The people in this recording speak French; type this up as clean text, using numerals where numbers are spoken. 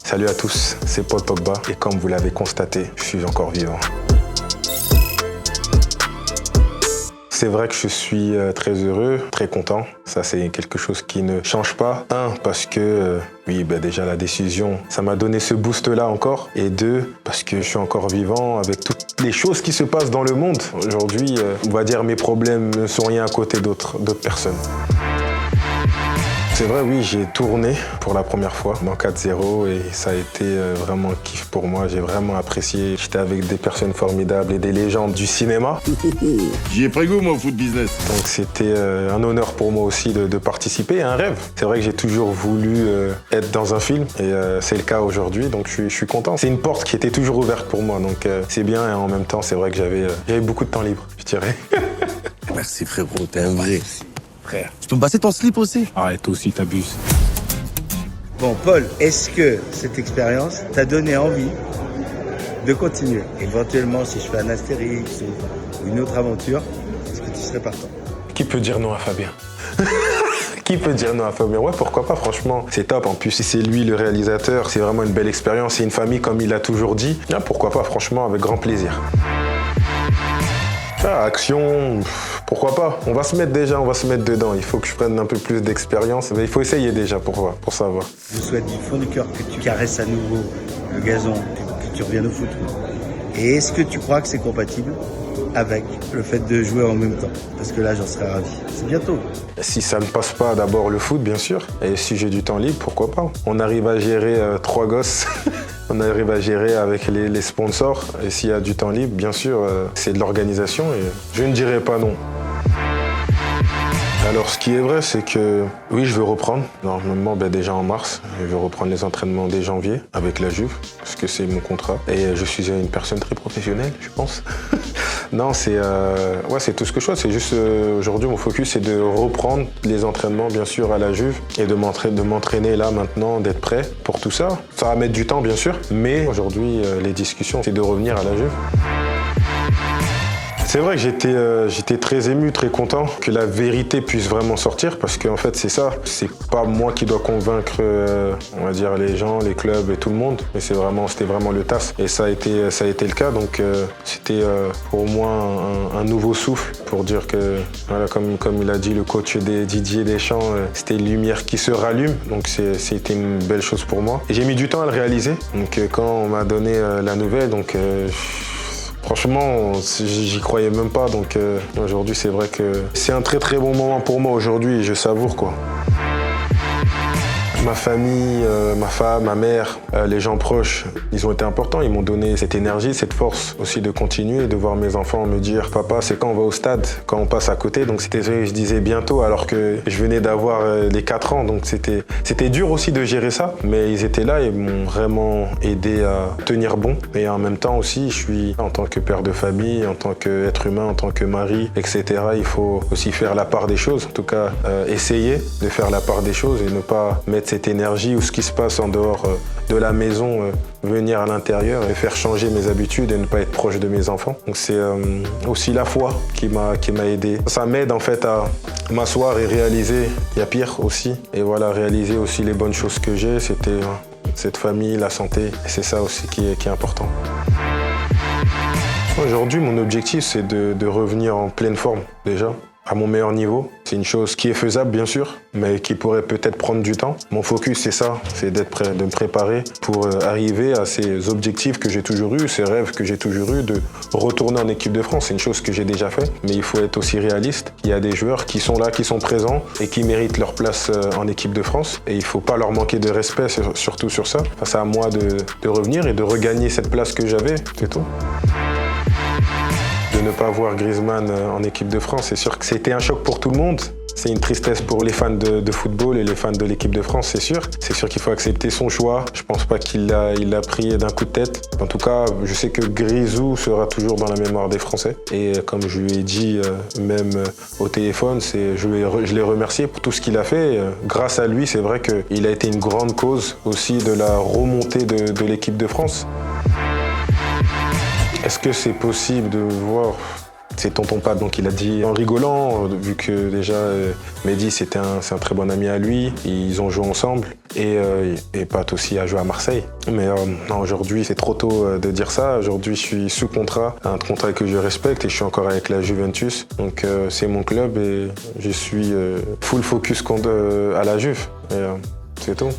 Salut à tous, c'est Paul Pogba et comme vous l'avez constaté, je suis encore vivant. C'est vrai que je suis très heureux, très content. Ça, c'est quelque chose qui ne change pas. Un, parce que, déjà la décision, ça m'a donné ce boost-là encore. Et deux, parce que je suis encore vivant avec toutes les choses qui se passent dans le monde. Aujourd'hui, on va dire mes problèmes ne sont rien à côté d'autres personnes. C'est vrai, oui, j'ai tourné pour la première fois dans 4-0 et ça a été vraiment un kiff pour moi. J'ai vraiment apprécié. J'étais avec des personnes formidables et des légendes du cinéma. J'y ai pris goût, moi, au foot business. Donc c'était un honneur pour moi aussi de participer à un rêve. C'est vrai que j'ai toujours voulu être dans un film et c'est le cas aujourd'hui, donc je suis content. C'est une porte qui était toujours ouverte pour moi, donc c'est bien et en même temps, c'est vrai que j'avais beaucoup de temps libre, je dirais. Merci, frérot, t'es un vrai. Frère. Tu peux me passer ton slip aussi? Arrête, toi aussi, t'abuses. Bon, Paul, est-ce que cette expérience t'a donné envie de continuer? Éventuellement, si je fais un Astérix ou une autre aventure, est-ce que tu serais partant? Qui peut dire non à Fabien? Qui peut dire non à Fabien? Ouais, pourquoi pas, franchement, c'est top. En plus, si c'est lui le réalisateur, c'est vraiment une belle expérience. C'est une famille, comme il l'a toujours dit. Ah, pourquoi pas, franchement, avec grand plaisir. Ah, action, pourquoi pas? On va se mettre dedans. Il faut que je prenne un peu plus d'expérience. Mais il faut essayer déjà pour savoir. Je souhaite du fond du cœur que tu caresses à nouveau le gazon, que tu reviennes au foot. Et est-ce que tu crois que c'est compatible avec le fait de jouer en même temps? Parce que là, j'en serais ravi. C'est bientôt. Si ça ne passe pas, d'abord le foot, bien sûr. Et si j'ai du temps libre, pourquoi pas? On arrive à gérer 3 gosses. On arrive à gérer avec les sponsors. Et s'il y a du temps libre, bien sûr, c'est de l'organisation. Et je ne dirais pas non. Alors, ce qui est vrai, c'est que oui, je veux reprendre. Normalement, déjà en mars, je vais reprendre les entraînements dès janvier avec la Juve, parce que c'est mon contrat. Et je suis une personne très professionnelle, je pense. Non, c'est tout ce que je fais. C'est juste aujourd'hui, mon focus, c'est de reprendre les entraînements, bien sûr, à la Juve et de m'entraîner là maintenant, d'être prêt pour tout ça. Ça va mettre du temps, bien sûr, mais aujourd'hui, les discussions, c'est de revenir à la Juve. C'est vrai que j'étais très ému, très content que la vérité puisse vraiment sortir parce qu'en fait c'est ça, c'est pas moi qui dois convaincre on va dire les gens, les clubs et tout le monde, mais c'était vraiment le TAS et ça a été le cas, donc c'était pour moi un nouveau souffle pour dire que voilà, comme il a dit le coach Didier Deschamps, c'était une lumière qui se rallume, donc c'était une belle chose pour moi et j'ai mis du temps à le réaliser, donc quand on m'a donné la nouvelle, donc franchement, j'y croyais même pas, donc aujourd'hui c'est vrai que c'est un très très bon moment pour moi aujourd'hui et je savoure quoi. Ma famille, ma femme, ma mère, les gens proches, ils ont été importants. Ils m'ont donné cette énergie, cette force aussi de continuer, de voir mes enfants me dire « Papa, c'est quand on va au stade, quand on passe à côté ?» Donc c'était vrai, je disais bientôt alors que je venais d'avoir les 4 ans. Donc c'était dur aussi de gérer ça. Mais ils étaient là et m'ont vraiment aidé à tenir bon. Et en même temps aussi, je suis en tant que père de famille, en tant qu'être humain, en tant que mari, etc. Il faut aussi faire la part des choses. En tout cas, essayer de faire la part des choses et ne pas mettre cette énergie ou ce qui se passe en dehors de la maison, venir à l'intérieur et faire changer mes habitudes et ne pas être proche de mes enfants. Donc c'est aussi la foi qui m'a aidé. Ça m'aide en fait à m'asseoir et réaliser, il y a pire aussi, et voilà, réaliser aussi les bonnes choses que j'ai, c'était cette famille, la santé, et c'est ça aussi qui est important. Aujourd'hui, mon objectif, c'est de revenir en pleine forme déjà. À mon meilleur niveau. C'est une chose qui est faisable, bien sûr, mais qui pourrait peut-être prendre du temps. Mon focus, c'est ça, c'est d'être prêt, de me préparer pour arriver à ces objectifs que j'ai toujours eus, ces rêves que j'ai toujours eus, de retourner en équipe de France. C'est une chose que j'ai déjà fait, mais il faut être aussi réaliste. Il y a des joueurs qui sont là, qui sont présents et qui méritent leur place en équipe de France. Et il ne faut pas leur manquer de respect, surtout sur ça. Enfin, c'est à moi de revenir et de regagner cette place que j'avais, c'est tout. De ne pas voir Griezmann en équipe de France, c'est sûr que c'était un choc pour tout le monde. C'est une tristesse pour les fans de football et les fans de l'équipe de France, c'est sûr. C'est sûr qu'il faut accepter son choix. Je pense pas qu'il l'a pris d'un coup de tête. En tout cas, je sais que Grisou sera toujours dans la mémoire des Français. Et comme je lui ai dit, même au téléphone, je l'ai remercié pour tout ce qu'il a fait. Grâce à lui, c'est vrai qu'il a été une grande cause aussi de la remontée de l'équipe de France. Est-ce que c'est possible de voir? C'est tonton Pat, donc il a dit en rigolant, vu que déjà Mehdi c'est un très bon ami à lui, ils ont joué ensemble et Pat aussi a joué à Marseille. Mais non, aujourd'hui c'est trop tôt de dire ça, aujourd'hui je suis sous contrat, un contrat que je respecte et je suis encore avec la Juventus, donc c'est mon club et je suis full focus à la Juve, et c'est tout.